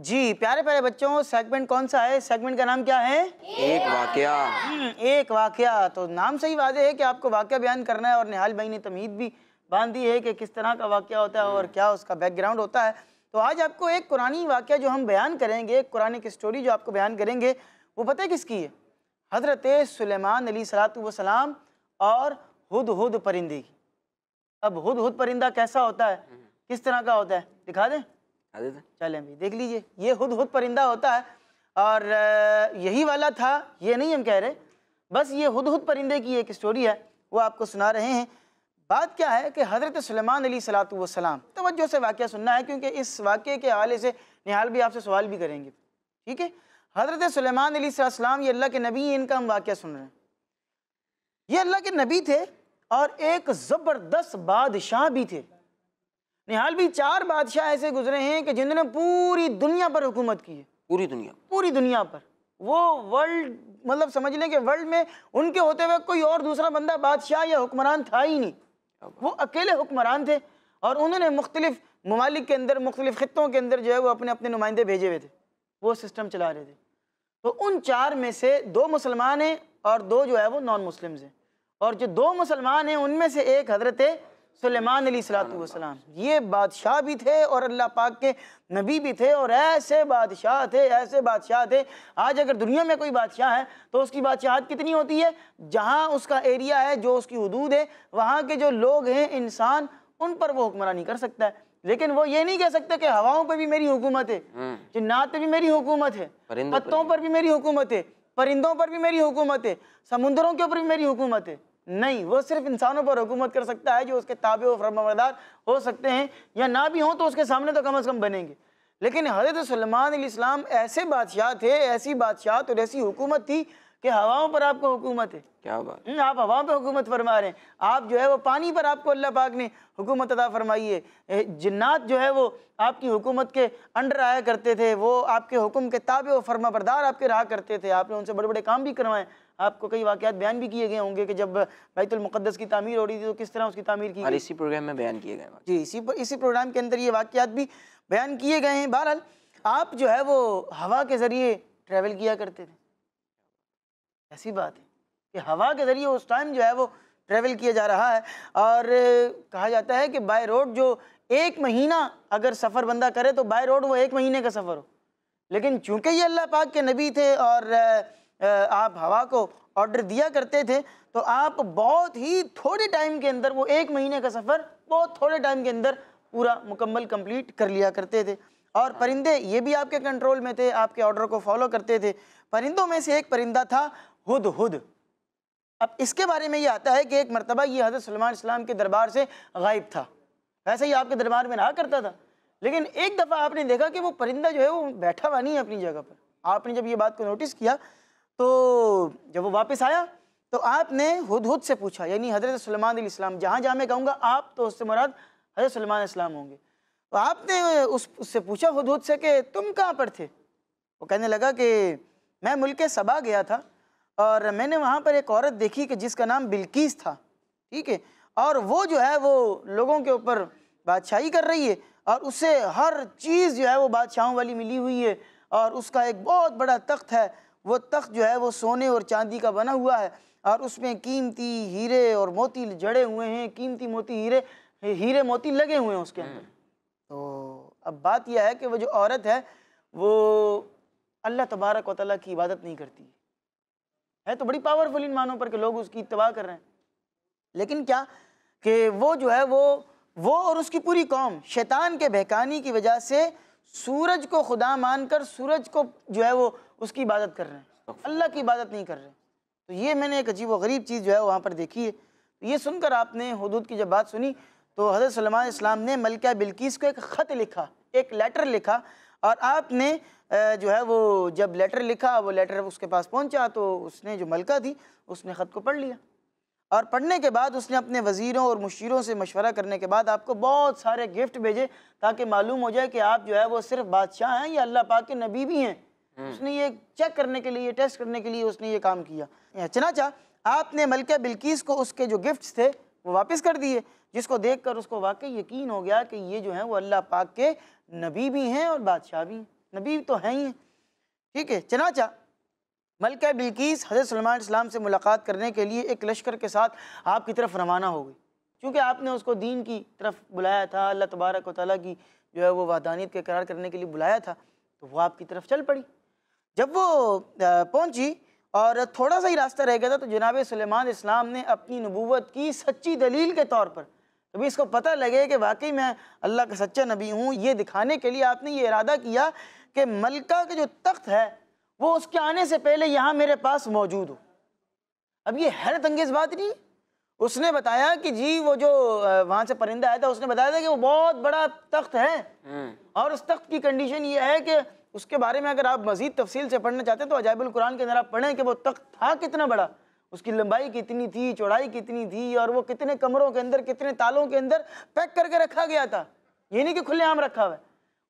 जी प्यारे प्यारे बच्चों, सेगमेंट कौन सा है? सेगमेंट का नाम क्या है? एक वाक़या। एक वाक़या। तो नाम से ही वादे है कि आपको वाक़या बयान करना है, और निहाल भाई ने तमहीद भी बांध दी है कि किस तरह का वाक़या होता है और क्या उसका बैकग्राउंड होता है। तो आज आपको एक कुरानी वाक़या जो हम बयान करेंगे, एक कुरानी की स्टोरी जो आपको बयान करेंगे, वो पता है किसकी है? हज़रत सुलेमान अलैहिस्सलाम और हुदहुद परिंदे की। अब हुदहुद परिंदा कैसा होता है, किस तरह का होता है, दिखा दें? चलें भाई देख लीजिए। ये हुदहुद परिंदा होता है, और यही वाला था, ये नहीं हम कह रहे, बस ये हुदहुद परिंदे की एक स्टोरी है, वो आपको सुना रहे हैं। बात क्या है कि हज़रत सुलेमान अलैहिस्सलाम, तवज्जो से वाक़या सुनना है, क्योंकि इस वाक़े के हवाले से निहाल भी आपसे सवाल भी करेंगे, ठीक है? हज़रत सुलेमान अलैहिस्सलाम ये अल्लाह के नबी, इनका हम वाक़या सुन रहे हैं। ये अल्लाह के नबी थे और एक ज़बरदस्त बादशाह भी थे। निहाल भी 4 बादशाह ऐसे गुजरे हैं कि जिन्होंने पूरी दुनिया पर हुकूमत की है। पूरी दुनिया पर। वो वर्ल्ड, मतलब समझ लें कि वर्ल्ड में उनके होते हुए कोई और दूसरा बंदा बादशाह या हुक्मरान था ही नहीं। वो अकेले हुक्मरान थे, और उन्होंने मुख्तलिफ ममालिक के अंदर, मुख्तलिफ खित्तों के अंदर जो है वो अपने अपने नुमाइंदे भेजे हुए थे, वो सिस्टम चला रहे थे। तो उन 4 में से 2 मुसलमान हैं और 2 जो है वो नॉन मुस्लिम्स हैं, और जो 2 मुसलमान हैं उनमें से एक हज़रत सुलेमान अलैहिस्सलाम, ये बादशाह भी थे और अल्लाह पाक के नबी भी थे, और ऐसे बादशाह थे। आज अगर दुनिया में कोई बादशाह है तो उसकी बादशाहत कितनी होती है, जहाँ उसका एरिया है, जो उसकी हुदूद है, वहाँ के जो लोग हैं, इंसान, उन पर वो हुक्मरानी कर सकता है। लेकिन वो ये नहीं कह सकता कि हवाओं पर भी मेरी हुकूमत है, जिन्नात पर भी मेरी हुकूमत है, पत्तों पर भी मेरी हुकूमत है, परिंदों पर भी मेरी हुकूमत है, समुद्रों के ऊपर भी मेरी हुकूमत है। नहीं, वो सिर्फ इंसानों पर हुकूमत कर सकता है जो उसके ताबे और फरमाबरदार हो सकते हैं, या ना भी हों तो उसके सामने तो कम अज़ कम बनेंगे। लेकिन हज़रत सुलेमान अलैहिस्सलाम ऐसे बादशाह थे, ऐसी बादशाहत और ऐसी हुकूमत थी कि हवाओं पर आपको हुकूमत है। क्या बात, आप हवाओं पे हुकूमत फरमा रहे हैं, आप जो है वो पानी पर आपको अल्लाह पाक ने हुकूमत अता फरमाई है। जिन्नात जो है वो आपकी हुकूमत के अंडर आया करते थे, वो आपके हुक्म के ताबे और फरमाबरदार आपके रहा करते थे, आपने उनसे बड़े बड़े काम भी करवाए। आपको कई वाक़यात बयान भी किए गए होंगे कि जब बैतुल मुक़द्दस की तामीर हो रही थी तो किस तरह उसकी तामीर की गई, इसी प्रोग्राम में बयान किए गए। जी, इसी प्रोग्राम के अंदर ये वाक़यात भी बयान किए गए हैं। बहरहाल आप जो है वो हवा के ज़रिए ट्रैवल किया करते थे। ऐसी बात है कि हवा के ज़रिए उस टाइम जो है वो ट्रैवल किया जा रहा है, और कहा जाता है कि बाय रोड जो 1 महीना अगर सफ़र बंदा करे तो बाय रोड वो 1 महीने का सफ़र हो। लेकिन चूँकि ये अल्लाह पाक के नबी थे और आप हवा को ऑर्डर दिया करते थे, तो आप बहुत ही थोड़े टाइम के अंदर वो 1 महीने का सफ़र बहुत थोड़े टाइम के अंदर पूरा मुकम्मल कंप्लीट कर लिया करते थे। और परिंदे ये भी आपके कंट्रोल में थे, आपके ऑर्डर को फॉलो करते थे। परिंदों में से एक परिंदा था हुदहुद। अब इसके बारे में ये आता है कि एक मरतबा ये हज़रत सुलेमान अलैहिस्सलाम के दरबार से गायब था। वैसे ही आपके दरबार में रहा करता था, लेकिन एक दफ़ा आपने देखा कि वो परिंदा जो है वो बैठा हुआ नहीं है अपनी जगह पर। आपने जब ये बात को नोटिस किया तो जब वो वापस आया तो आपने हुदहुद से पूछा, यानी हज़रत सुलेमान अलैहिस्सलाम, जहाँ जहाँ मैं कहूँगा आप तो उससे मुराद हज़रत सुलेमान अलैहिस्सलाम होंगे। तो आपने उससे पूछा हुदहुद से कि तुम कहाँ पर थे? वो कहने लगा कि मैं मुल्क सबा गया था और मैंने वहाँ पर एक औरत देखी कि जिसका नाम बिल्कीस था, ठीक है, और वो जो है वो लोगों के ऊपर बादशाही कर रही है और उससे हर चीज़ जो है वो बादशाहों वाली मिली हुई है और उसका एक बहुत बड़ा तख्त है, वो तख्त जो है वो सोने और चांदी का बना हुआ है और उसमें कीमती हीरे और मोती जड़े हुए हैं, कीमती मोती हीरे मोती लगे हुए हैं उसके अंदर। तो अब बात यह है कि वो जो औरत है वो अल्लाह तबारक व तआला की इबादत नहीं करती है तो बड़ी पावरफुल इन मानों पर कि लोग उसकी इत्तबा कर रहे हैं, लेकिन क्या कि वो जो है वो और उसकी पूरी कौम शैतान के बहकाने की वजह से सूरज को खुदा मानकर सूरज को जो है वो उसकी इबादत कर रहे हैं, अल्लाह की इबादत नहीं कर रहे हैं। तो ये मैंने एक अजीब व गरीब चीज़ जो है वहाँ पर देखी है। तो ये सुनकर आपने हुदूद की जब बात सुनी तो हज़रत सुलेमान इस्लाम ने मलिका बिल्कीस को एक ख़त लिखा, एक लेटर लिखा, और आपने जो है वो जब लेटर लिखा, वो लेटर उसके पास पहुँचा तो उसने जो मलिका थी उसने ख़त को पढ़ लिया और पढ़ने के बाद उसने अपने वज़ीरों और मुशीरों से मशवरा करने के बाद आपको बहुत सारे गिफ्ट भेजे ताकि मालूम हो जाए कि आप जो है वो सिर्फ बादशाह हैं या अल्लाह पाक के नबी भी हैं। उसने ये चेक करने के लिए, टेस्ट करने के लिए उसने ये काम किया। चनाचा आपने मलिका बिल्कीस को उसके जो गिफ्ट्स थे वो वापस कर दिए, जिसको देखकर उसको वाकई यकीन हो गया कि ये जो है वो अल्लाह पाक के नबी भी हैं और बादशाह भी हैं, नबी तो हैं ही हैं, ठीक है। चनाचा मलिका बिल्कीस हज़रत सुलेमान इस्लाम से मुलाकात करने के लिए एक लश्कर के साथ आपकी तरफ रवाना हो गई, क्योंकि आपने उसको दीन की तरफ बुलाया था, अल्लाह तबारक व तआला की जो है वो वहदानियत के इकरार करने के लिए बुलाया था, तो वो आपकी तरफ चल पड़ी। जब वो पहुंची और थोड़ा सा ही रास्ता रह गया था तो जनाब सुलेमान इस्लाम ने अपनी नबूवत की सच्ची दलील के तौर पर, तभी इसको पता लगे कि वाकई मैं अल्लाह का सच्चा नबी हूँ, ये दिखाने के लिए आपने ये इरादा किया कि मलिका के जो तख्त है वो उसके आने से पहले यहाँ मेरे पास मौजूद हो। अब ये हैरत अंगेज़ बात नहीं, उसने बताया कि जी वो जो वहाँ से परिंदा आया था उसने बताया था कि वो बहुत बड़ा तख्त है और उस तख्त की कंडीशन ये है कि उसके बारे में अगर आप मज़ीद तफसील से पढ़ना चाहते हैं तो अजाइबुल कुरान के अंदर आप पढ़ें कि वो तख्त था कितना बड़ा, उसकी लंबाई कितनी थी, चौड़ाई कितनी थी और वो कितने कमरों के अंदर, कितने तालों के अंदर पैक करके रखा गया था। ये नहीं कि खुलेआम रखा हुआ है,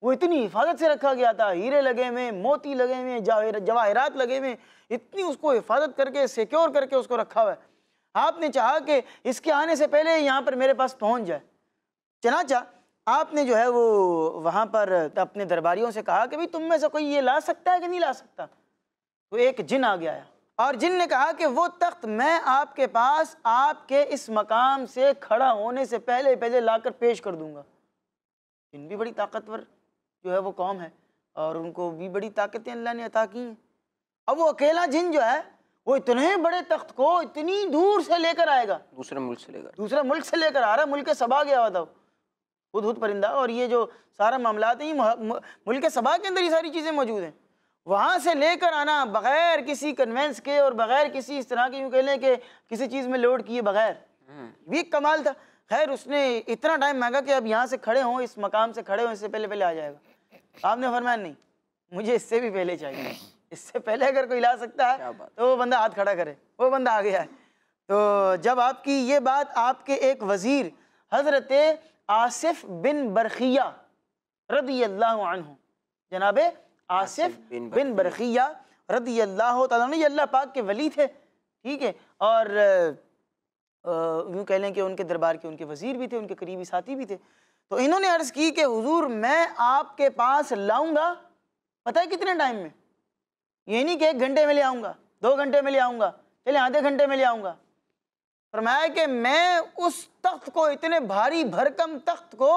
वो इतनी हिफाजत से रखा गया था, हीरे लगे हुए, मोती लगे हुए, जवाहरात लगे हुए, इतनी उसको हिफाजत करके सिक्योर करके उसको रखा हुआ है। आपने चाहा कि इसके आने से पहले यहाँ पर मेरे पास पहुँच जाए। चनाचा आपने जो है वो वहाँ पर अपने दरबारियों से कहा कि भाई तुम में से कोई ये ला सकता है कि नहीं ला सकता। तो एक जिन आ गया और जिन ने कहा कि वो तख्त मैं आपके पास आपके इस मकाम से खड़ा होने से पहले लाकर पेश कर दूंगा। जिन भी बड़ी ताकतवर जो है वो कौम है और उनको भी बड़ी ताकतें अल्लाह ने अता की हैं। अब वो अकेला जिन जो है वो इतने बड़े तख्त को इतनी दूर से लेकर आएगा, दूसरे मुल्क से लेकर आ रहा है, मुल्क सबा गया हुआ था हुदहुद परिंदा, और ये जो सारा मामला है ये मुल्क सबा के अंदर ये सारी चीज़ें मौजूद हैं। वहाँ से लेकर आना बग़ैर किसी कन्वेंस के और बग़ैर किसी इस तरह के यूँ कह लें कि किसी चीज़ में लोड किए बग़ैर, भी एक कमाल था। खैर उसने इतना टाइम मांगा कि अब यहाँ से खड़े हों, इस मकाम से खड़े हों, इससे पहले आ जाएगा। आपने फरमाया नहीं, मुझे इससे भी पहले चाहिए, इससे पहले अगर कोई ला सकता है तो वो बंदा हाथ खड़ा करे, वो बंदा आ गया है। तो जब आपकी ये बात आपके एक वज़ीर हज़रत आसिफ बिन बरखिया रदी अल्लाह अन्हु, जनाब आसिफ बिन बरखिया रदी अल्लाह तआला अन्हु, ये अल्लाह पाक के वली थे, ठीक है, और यूँ कह लें कि उनके दरबार के उनके वज़ीर भी थे, उनके करीबी साथी भी थे। तो इन्होंने अर्ज़ की कि हुजूर मैं आपके पास लाऊंगा, पता है कितने टाइम में, ये नहीं कि 1 घंटे में ले आऊँगा, 2 घंटे में ले आऊँगा, चले आधे घंटे में ले आऊँगा। फरमाया कि मैं उस तख्त को, इतने भारी भरकम तख्त को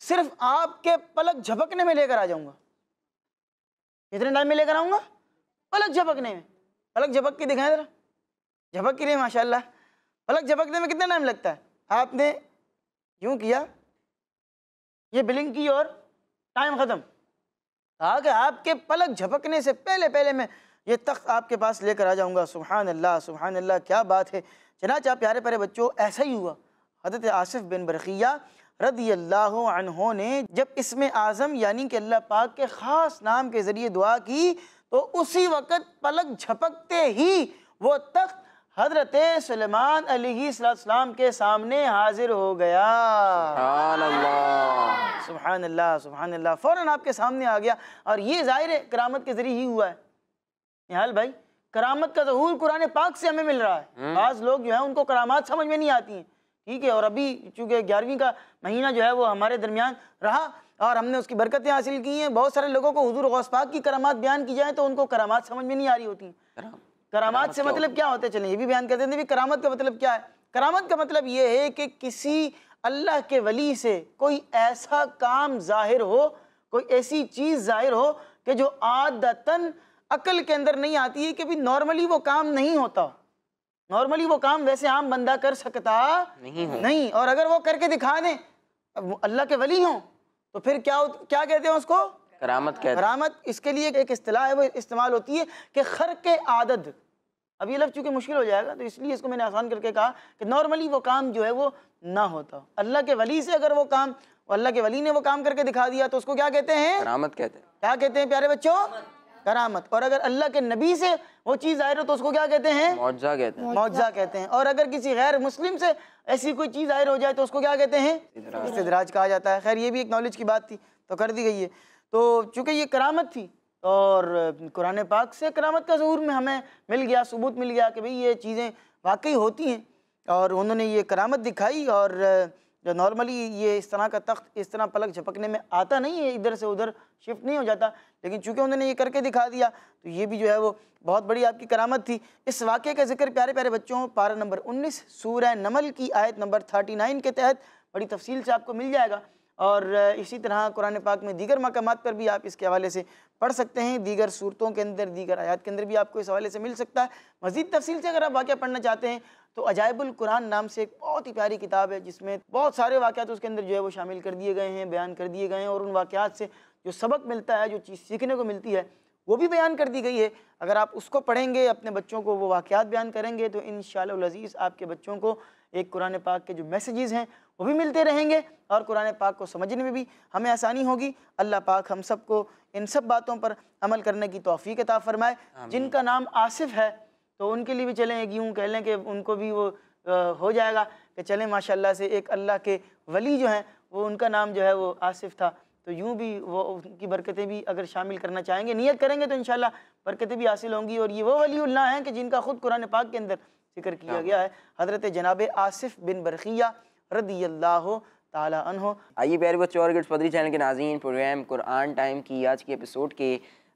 सिर्फ आपके पलक झपकने में लेकर आ जाऊँगा। कितने टाइम में लेकर आऊँगा? पलक झपकने में। पलक झपक के दिखाएं ज़रा, झपक के लिए माशाल्लाह, पलक झपकने में कितना टाइम लगता है? आपने यूँ किया, ये बिलिंग की और टाइम ख़त्म। कहा कि आपके पलक झपकने से पहले मैं ये तख्त आपके पास लेकर आ जाऊँगा। सुभान अल्लाह, क्या बात है। चनाचा प्यारे प्यारे बच्चों, ऐसा ही हुआ। हज़रत आसिफ बिन बरखिया रदी अल्लाह अन्हो ने जब इसमें आज़म यानी कि अल्लाह पाक के ख़ास नाम के ज़रिए दुआ की तो उसी वक़्त पलक झपकते ही वो तख्त हज़रत सुलेमान अलैहिस्सलाम के सामने हाजिर हो गया। सुभान अल्लाह, सुभान अल्लाह, सुभान अल्लाह। फ़ौरन आपके सामने आ गया। और ये ज़ाहिर है करामत के ज़रिए ही हुआ है। निहाल भाई, करामत का ज़हूर कुरान पाक से हमें मिल रहा है। बाज़ लोग जो है उनको करामात समझ में नहीं आती हैं, ठीक है। और अभी चूँकि 11वीं का महीना जो है वो हमारे दरमियान रहा और हमने उसकी बरकतें हासिल की हैं। बहुत सारे लोगों को हुज़ूर गौस पाक की करामात बयान की जाए तो उनको करामात समझ में नहीं आ रही होती हैं। करामात से मतलब क्या होते हैं, चलें ये भी बयान करते हैं। करामत का मतलब क्या है? करामत का मतलब ये है कि किसी अल्लाह के वली से कोई ऐसा काम ज़ाहिर हो, कोई ऐसी चीज़ ज़ाहिर हो कि जो आदतन अकल के अंदर नहीं आती है, कि भी नॉर्मली वो काम नहीं होता। नॉर्मली वो काम वैसे आम बंदा कर सकता नहीं। और अगर वो करके दिखा दें, अल्लाह के वली हों, तो फिर क्या कहते हैं उसको? करामत कहते हैं। करामत इसके लिए एक इस्तिलाह है, वो इस्तेमाल होती है कि खर्क़ आदत। अब ये लफ्ज़ चूँकि मुश्किल हो जाएगा तो इसलिए इसको मैंने आसान करके कहा कि नॉर्मली वो काम जो है वो ना होता। अल्लाह के वली से अगर वो काम, अल्लाह के वली ने वो काम करके दिखा दिया तो उसको क्या कहते हैं? करामत कहते हैं। क्या कहते हैं प्यारे बच्चों? करामत। और अगर अल्लाह के नबी से वो चीज़ ज़ाहिर हो तो उसको क्या कहते हैं? मौजज़ा कहते हैं। मौजज़ा कहते हैं। और अगर किसी गैर मुस्लिम से ऐसी कोई चीज़ ज़ाहिर हो जाए तो उसको क्या कहते हैं? इस्तिदराज कहा जाता है। खैर ये भी एक नॉलेज की बात थी तो कर दी गई है। तो चूँकि ये करामत थी और कुरान पाक से करामत का ज़हूर में हमें मिल गया, सबूत मिल गया कि भाई ये चीज़ें वाकई होती हैं और उन्होंने ये करामत दिखाई। और जो नॉर्मली ये इस तरह का तख्त इस तरह पलक झपकने में आता नहीं है, इधर से उधर शिफ्ट नहीं हो जाता, लेकिन चूँकि उन्होंने ये करके दिखा दिया तो ये भी जो है वो बहुत बड़ी आपकी करामत थी। इस वाक़े का जिक्र प्यारे प्यारे बच्चों पारा नंबर 19 सूरह नमल की आयत नंबर 39 के तहत बड़ी तफसील से आपको मिल जाएगा। और इसी तरह कुरान पाक में दीगर मकामात पर भी आप इसके हवाले से पढ़ सकते हैं। दीगर सूरतों के अंदर, दीगर आयत के अंदर भी आपको इस हवाले से मिल सकता है। मज़ीद तफसील से अगर आप वाक़या पढ़ना चाहते हैं तो अजाइबुल कुरान नाम से एक बहुत ही प्यारी किताब है जिसमें बहुत सारे वाक़यात उसके अंदर जो है वो शामिल कर दिए गए हैं, बयान कर दिए गए हैं। और उन वाक़यात से जो सबक मिलता है, जो चीज़ सीखने को मिलती है, वो भी बयान कर दी गई है। अगर आप उसको पढ़ेंगे, अपने बच्चों को वो वाक़यात बयान करेंगे तो इंशाअल्लाह अज़ीज़ आपके बच्चों को एक कुरान पाक के जो मैसेजेस हैं वो भी मिलते रहेंगे और कुरान पाक को समझने में भी हमें आसानी होगी। अल्लाह पाक हम सबको इन सब बातों पर अमल करने की तौफीक अता फरमाए। जिनका नाम आसिफ है तो उनके लिए भी चलें, यूँ कह लें कि उनको भी वो हो जाएगा कि चलें माशाल्लाह से एक अल्लाह के वली जो हैं वो उनका नाम जो है वो आसिफ था, तो यूँ भी वो उनकी बरकतें भी अगर शामिल करना चाहेंगे, नियत करेंगे तो इंशाल्लाह बरकतें भी हासिल होंगी। और ये वो वलीउल्लाह हैं कि जिनका ख़ुद कुरान पाक के अंदर जिक्र किया गया है, हज़रत जनाब आसिफ बिन बरखिया रज़ियल्लाहु ताला अन्हु। आइए प्यारे बच्चों और किड्स मदनी चैनल के नाज़रीन, प्रोग्राम कुरान टाइम की आज के एपिसोड के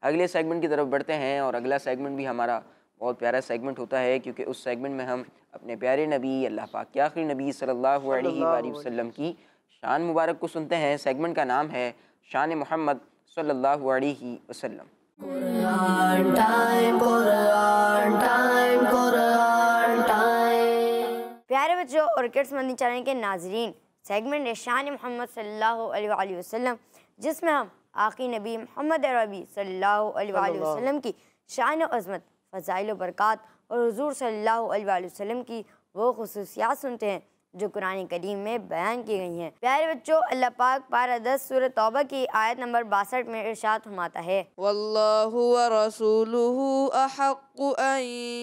अगले सेगमेंट की तरफ बढ़ते हैं। और अगला सेगमेंट भी हमारा बहुत प्यारा सेगमेंट होता है क्योंकि उस सेगमेंट में हम अपने प्यारे नबी अल्लाह पाक के आखिरी नबी सल्लल्लाहु अलैहि वसल्लम की शान मुबारक को सुनते हैं। सेगमेंट का नाम है शान मोहम्मद सल्लल्लाहु अलैहि वसल्लम। Quran time, Quran time, Quran time. प्यारे बच्चों और किड्स मदनी चैनल के नाजरीन, सेगमेंट है शान मोहम्मद सल्लल्लाहु अलैहि वसल्लम, जिसमें हम आखिरी नबी मोहम्मद अरबी सल्लल्लाहु अलैहि वसल्लम की शान अज़मत, फ़ज़ाइल व बरक़ात और हुज़ूर सल्लल्लाहु अलैहि वसल्लम की वो खुसूसियात सुनते हैं जो कुरान करीम में बयान की गई हैं। प्यारे बच्चों, अल्लाह पाक पारा 10 सूरह तौबा की आयत नंबर 62 में इरशाद फरमाता है, वल्लाहु व रसूलुहु अहक्कु अन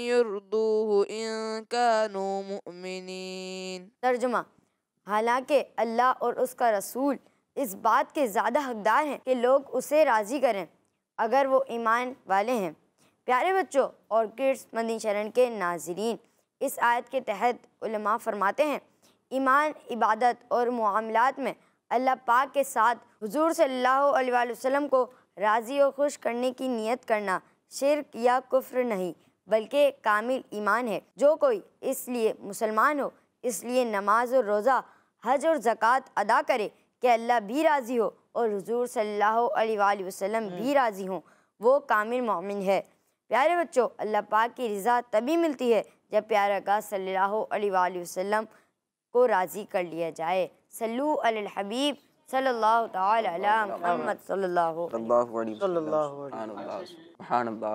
युर्दूहु इन कानू मुअमिनीन। तर्जुमा, हालांकि अल्लाह और उसका रसूल इस बात के ज़्यादा हकदार हैं कि लोग उसे राज़ी करें अगर वो ईमान वाले हैं। प्यारे बच्चों और किड्स मदनी चैनल के नाज़रीन, इस आयत के तहत उलमा फरमाते हैं ईमान, इबादत और मुआमलात में अल्लाह पाक के साथ हुजूर सल्लल्लाहु अलैहि वसल्लम को राज़ी और खुश करने की नियत करना शिर्क या कुफ्र नहीं बल्कि कामिल ईमान है। जो कोई इसलिए मुसलमान हो, इसलिए नमाज और रोज़ा, हज और ज़कात अदा करे कि अल्लाह भी राज़ी हो और हुजूर सल्लल्लाहु अलैहि वसल्लम भी राज़ी हों, वो कामिल मोमिन है। प्यारे बच्चों, अल्लाह पाक की रज़ा तभी मिलती है जब प्यारा का सल्लल्लाहु अलैहि वसल्लम को राज़ी कर लिया जाए। सल्लू अलल हबीब सल्लल्लाहु तआला अला मुहम्मद सल्लल्लाहु अलैहि वसल्लम।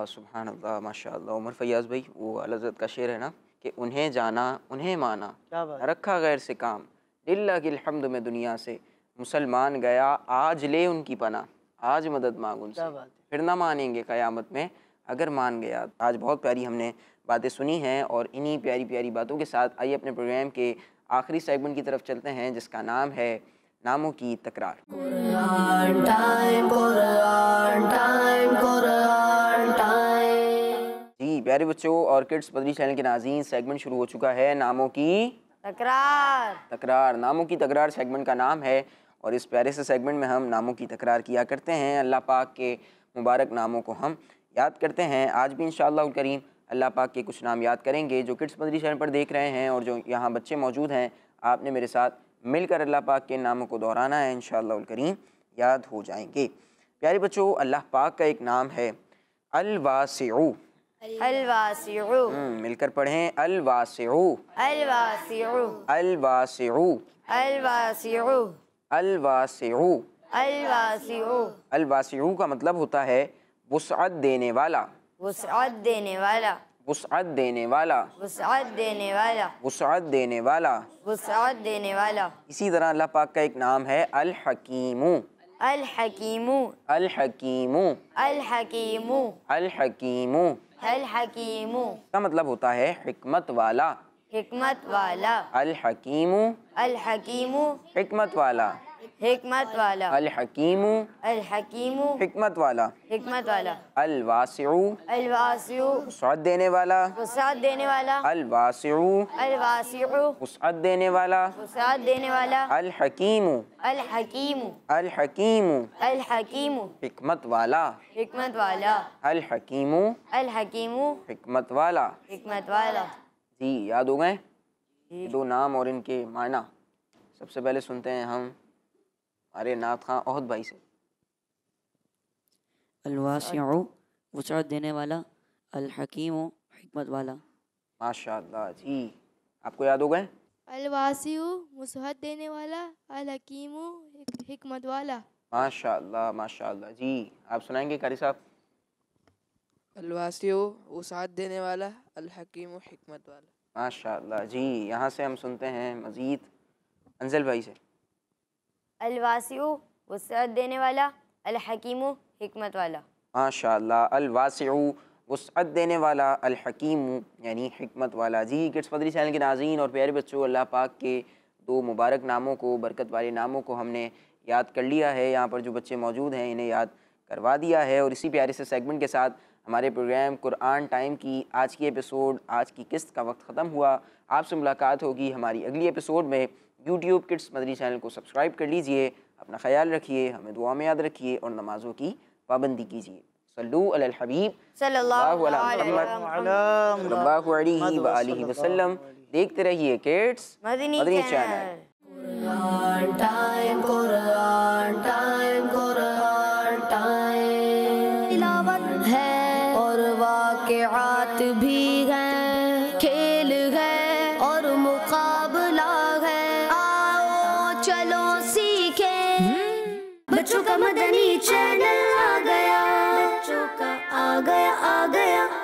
सुभान अल्लाह, माशाअल्लाह। उमर फैयाज़ भाई, वो अलज़त का शेर है ना कि उन्हें जाना उन्हें माना, रखा गैर से काम, लिल्लाहिल हम्द में दुनिया से मुसलमान गया, आज ले उनकी पना, आज मदद मांग उनसे, फिर ना मानेंगे क़यामत में अगर मान गया। आज बहुत प्यारी हमने बातें सुनी हैं और इन्हीं प्यारी प्यारी बातों के साथ आइए अपने प्रोग्राम के आखिरी सेगमेंट की तरफ चलते हैं, जिसका नाम है नामों की तकरार। Quran time, Quran time, Quran time। जी प्यारे बच्चों और किड्स मदनी चैनल के नाज़रीन, सेगमेंट शुरू हो चुका है नामों की तकरार। नामों की तकरार सेगमेंट का नाम है और इस प्यारे से सेगमेंट में हम नामों की तकरार किया करते हैं। अल्लाह पाक के मुबारक नामों को हम याद करते हैं। आज भी इंशाअल्लाह करीम अल्लाह पाक के कुछ नाम याद करेंगे। जो किड्स मदनी चैनल पर देख रहे हैं और जो यहाँ बच्चे मौजूद हैं, आपने मेरे साथ मिलकर अल्लाह पाक के नामों को दोहराना है, इंशाअल्लाह करीम याद हो जाएंगे। प्यारे बच्चों, अल्लाह पाक का एक नाम है अल-वासिउ। मिलकर पढ़ें अल-वासिउ, अल-वासिउ, अल-वासिउ, अल-वासिउ, अल-वासिउ। अल-वासिउ। अल-वासिउ का मतलब होता है वुसअत देने वाला, वुसअत देने वाला, वुसअत देने वाला, वुसअत देने वाला, वुसअत देने वाला। वुसअत देने वाला। इसी तरह अल्लाह पाक का एक नाम है अल-हकीमु, अल-हकीमु, अल-हकीमु, अल-हकीमु, अल-हकीमु। अल-हकीमु का मतलब होता है हिकमत वाला, हिकमत वाला, अल-हकीमु, अल-हकीमु हिकमत वाला, हिकमत वाला, अल-हकीमु, अल-हकीमु हिकमत वाला। हिकमत वाला, अल-वासिउ, अल-वासिउ वुसअत देने वाला, वुसअत देने वाला, अल-वासिउ, अल-वासिउ वुसअत देने वाला, वुसअत देने वाला, अल-हकीमु, अल-हकीमु, अल-हकीमु अल-हकीमु हिकमत वाला, हिकमत वाला, अल-हकीमु, अल-हकीमु हिकमत वाला। हिकमत वाला। जी याद हो गए दो नाम और इनके मायना। सबसे पहले सुनते हैं हम हमारे नात खां ओहद भाई से। अल-वासिउ वुसअत देने वाला, अल-हकीम हिकमत वाला। माशाअल्लाह जी, आपको याद हो गए? अल-वासिउ वुसअत देने वाला, अल-हकीमु हिकमत वाला। माशाअल्लाह माशाअल्लाह जी, आप सुनाएंगे कारी साहब? अल-वासिउ वुसअत देने वाला, अल-हकीम हिकमत वाला। माशाअल्लाह जी। यहाँ से हम सुनते हैं मज़ीद अंजल भाई से। अल-वासिउ वुसअत देने वाला, अल-हकीमु हिकमत वाला। माशाअल्लाह। अल-वासिउ वुसअत देने वाला, अल-हकीमु यानी हिकमत वाला। जी किड्स मदनी चैनल के नाज़रीन और प्यारे बच्चों, अल्लाह पाक के दो मुबारक नामों को, बरकत वाले नामों को हमने याद कर लिया है। यहाँ पर जो बच्चे मौजूद हैं इन्हें याद करवा दिया है। और इसी प्यारे से सेगमेंट के साथ हमारे प्रोग्राम कुरान टाइम की आज की एपिसोड, आज की किस्त का वक्त ख़त्म हुआ। आपसे मुलाकात होगी हमारी अगली एपिसोड में। यूट्यूब किड्स मदनी चैनल को सब्सक्राइब कर लीजिए। अपना ख्याल रखिए, हमें दुआ में याद रखिए और नमाज़ों की पाबंदी कीजिए। सल्लू अलल हबीब सल्लल्लाहु अलैहि वसल्लम। देखते रहिए kids Madani channel. Quran time, Quran time, Quran time। तिलावत है और वाक़िआत भी हैं, खेल है और मुकाबला है। आओ चलो सीखें, बच्चों का मदनी चैनल आ गया, बच्चों का आ गया।